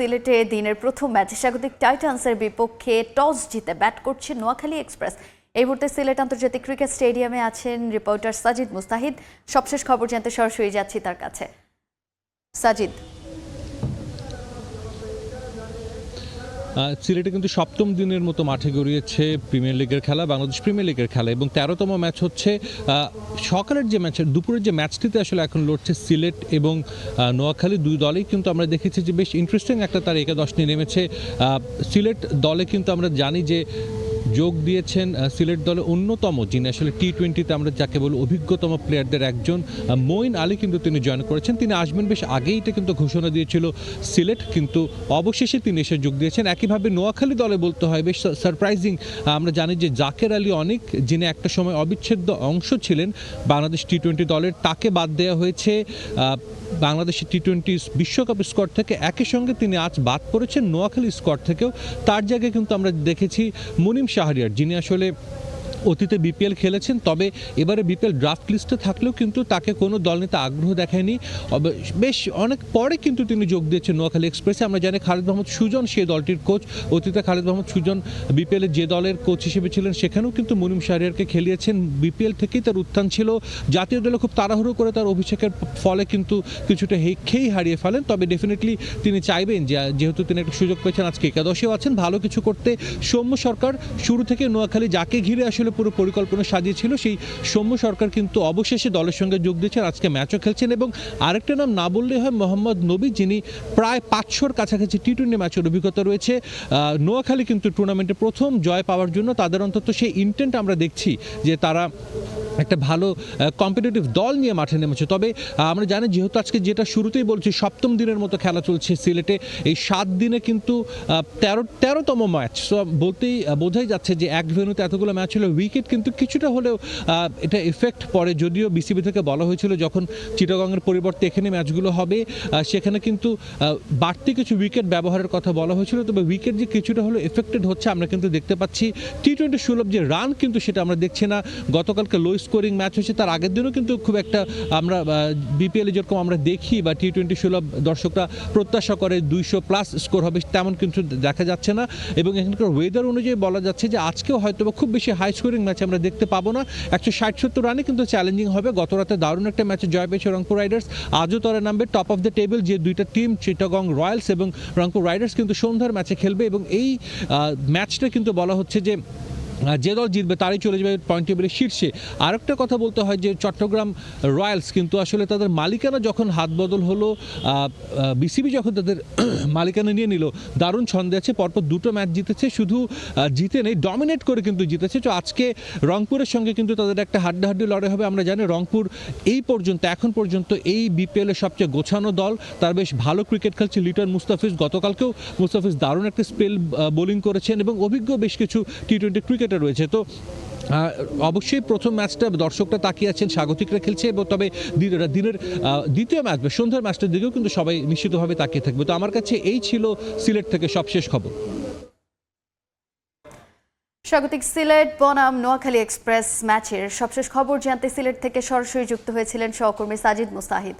সিলেটে দিনের প্রথম ম্যাচে স্বাগতিক টাইটান্সের বিপক্ষে টস জিতে ব্যাট করছে নোয়াখালী এক্সপ্রেস। এই মুহূর্তে সিলেট আন্তর্জাতিক ক্রিকেট স্টেডিয়ামে আছেন রিপোর্টার সাজিদ মুস্তাহিদ। সবশেষ খবর জানতে সরাসরি যাচ্ছি তার কাছে। সাজিদ, সিলেটে কিন্তু সপ্তম দিনের মতো মাঠে গড়িয়েছে প্রিমিয়ার লিগের খেলা, বাংলাদেশ প্রিমিয়ার লিগের খেলা, এবং 13তম ম্যাচ হচ্ছে সকালের যে ম্যাচের দুপুরের যে ম্যাচটিতে আসলে এখন লড়ছে সিলেট এবং নোয়াখালী। দুই দলেই কিন্তু আমরা দেখেছি যে বেশ ইন্টারেস্টিং একটা তার একাদশ নিয়ে নেমেছে। সিলেট দলে কিন্তু আমরা জানি যে যোগ দিয়েছেন সিলেট দলে অন্যতম, যিনি আসলে টি-20তে আমরা যাকে বলি অভিজ্ঞতম প্লেয়ারদের একজন, মঈন আলী কিন্তু তিনি জয়েন করেছেন। তিনি আসবেন বেশ আগেই এটা কিন্তু ঘোষণা দিয়েছিল সিলেট, কিন্তু অবশেষে তিনি এসে যোগ দিয়েছেন। একইভাবে নোয়াখালী দলে বলতে হয় বেশ সারপ্রাইজিং। আমরা জানি যে জাকের আলী অনেক, যিনি একটা সময় অবিচ্ছেদ্য অংশ ছিলেন বাংলাদেশ টি-20 দলের, তাকে বাদ দেওয়া হয়েছে বাংলাদেশের টি-20 বিশ্বকাপ স্কোয়াড থেকে। একই সঙ্গে তিনি আজ বাদ পড়েছেন নোয়াখালী স্কোয়াড থেকেও। তার জায়গায় কিন্তু আমরা দেখেছি মুনিম শাহরিয়ার, যিনি আসলে অতীতে বিপিএল খেলেছেন, তবে এবারে বিপিএল ড্রাফট লিস্টে থাকলেও কিন্তু তাকে কোনো দল নিতে আগ্রহ দেখায়নি। বেশ অনেক পরে কিন্তু তিনি যোগ দিয়েছেন নোয়াখালী এক্সপ্রেসে। আমরা জানি খালিদ মাহমুদ সুজন সেই দলটির কোচ। অতীতে খালিদ মাহমুদ সুজন বিপিএলের যে দলের কোচ হিসেবে ছিলেন সেখানেও কিন্তু মুনিম শাহরিয়ারকে খেলিয়েছেন। বিপিএল থেকেই তার উত্থান ছিল। জাতীয় দলে খুব তাড়াহুড়ো করে তার অভিষেকের ফলে কিন্তু কিছুটা খেই হারিয়ে ফেলেন। তবে ডেফিনেটলি তিনি চাইবেন যে যেহেতু তিনি একটা সুযোগ পেয়েছেন, আজকে একাদশেও আছেন, ভালো কিছু করতে। সৌম্য সরকার শুরু থেকে নোয়াখালী যাকে ঘিরে আসলে পুরো পরিকল্পনা সাজিয়েছিল, সেই সৌম্য সরকার কিন্তু অবশেষে দলের সঙ্গে যোগ দিয়েছেন, আজকে ম্যাচও খেলছেন। এবং আরেকটা নাম না বললে হয়, মোহাম্মদ নবী, যিনি প্রায় 500-র কাছাকাছি টি-20 ম্যাচের অভিজ্ঞতা রয়েছে। নোয়াখালী কিন্তু টুর্নামেন্টে প্রথম জয় পাওয়ার জন্য তাদের অন্তত সেই ইন্টেন্ট আমরা দেখছি যে তারা একটা ভালো কম্পিটিটিভ দল নিয়ে মাঠে নেমেছে। তবে আমরা জানি যেহেতু আজকে যেটা শুরুতেই বলছি সপ্তম দিনের মতো খেলা চলছে সিলেটে, এই 7 দিনে কিন্তু 13তম ম্যাচ। সো বলতেই বোঝাই যাচ্ছে যে এক ভেন্যুতে এতগুলো ম্যাচ হলো, উইকেট কিন্তু কিছুটা হলেও এটা এফেক্ট পড়ে। যদিও বিসিবি থেকে বলা হয়েছিল যখন চিটাগংয়ের পরিবর্তে এখানে ম্যাচগুলো হবে সেখানে কিন্তু বাড়তি কিছু উইকেট ব্যবহারের কথা বলা হয়েছিল, তবে উইকেট যে কিছুটা হলেও এফেক্টেড হচ্ছে আমরা কিন্তু দেখতে পাচ্ছি। টি-20 সুলভ যে রান কিন্তু সেটা আমরা দেখছি না। গতকালকে লো স্কোরিং ম্যাচ হয়েছে, তার আগের দিনও কিন্তু খুব একটা আমরা বিপিএলে যেরকম আমরা দেখি বা টি-20 সুলভ দর্শকরা প্রত্যাশা করে 200+ স্কোর হবে, তেমন কিন্তু দেখা যাচ্ছে না। এবং এখানকার ওয়েদার অনুযায়ী বলা যাচ্ছে যে আজকেও হয়তো খুব বেশি হাই স্কোরিং ম্যাচ আমরা দেখতে পাবো না। 160-70 রানে কিন্তু চ্যালেঞ্জিং হবে। গত রাতে দারুণ একটা ম্যাচে জয় পেয়েছে রংপুর রাইডার্স। আজও তারা নামবে টপ অফ দ্য টেবিল। যে দুইটা টিম চিটাগং রয়্যালস এবং রংপুর রাইডার্স কিন্তু সন্ধ্যার ম্যাচে খেলবে, এবং এই ম্যাচটা কিন্তু বলা হচ্ছে যে যে দল জিতবে তারই চলে যাবে পয়েন্ট টেবিলের শীর্ষে। আরেকটা কথা বলতে হয় যে চট্টগ্রাম রয়্যালস কিন্তু আসলে তাদের মালিকানা যখন হাত বদল হলো, বিসিবি যখন তাদের মালিকানা নিয়ে নিল, দারুণ ছন্দে আছে। পরপর দুটো ম্যাচ জিতেছে, শুধু জিতে নেই, ডমিনেট করে কিন্তু জিতেছে। তো আজকে রংপুরের সঙ্গে কিন্তু তাদের একটা হাড্ডাহাড্ডি লড়াই হবে। আমরা জানি রংপুর এখন পর্যন্ত এই বিপিএলের সবচেয়ে গোছানো দল। তার বেশ ভালো ক্রিকেট খেলছে লিটন মুস্তাফিজ। গতকালকেও মুস্তাফিজ দারুণ একটা স্পেল বোলিং করেছেন এবং অভিজ্ঞ বেশ কিছু টি-20 ক্রিকেট রয়েছে। তো অবশ্যই প্রথম ম্যাচটা দর্শকরা তাকিয়ে আছেন, স্বাগতিকরা খেলছে, এবং তবে দিনের দ্বিতীয় ম্যাচ বা সন্ধ্যার ম্যাচটার দিকেও কিন্তু সবাই নিশ্চিতভাবে তাকিয়ে থাকবে। তো আমার কাছে এই ছিল সিলেট থেকে সবশেষ খবর। স্বাগতিক সিলেট বনাম নোয়াখালী এক্সপ্রেস ম্যাচের সবশেষ খবর জানতে সিলেট থেকে সরাসরি যুক্ত হয়েছিলেন সহকর্মী সাজিদ মুস্তাহিদ।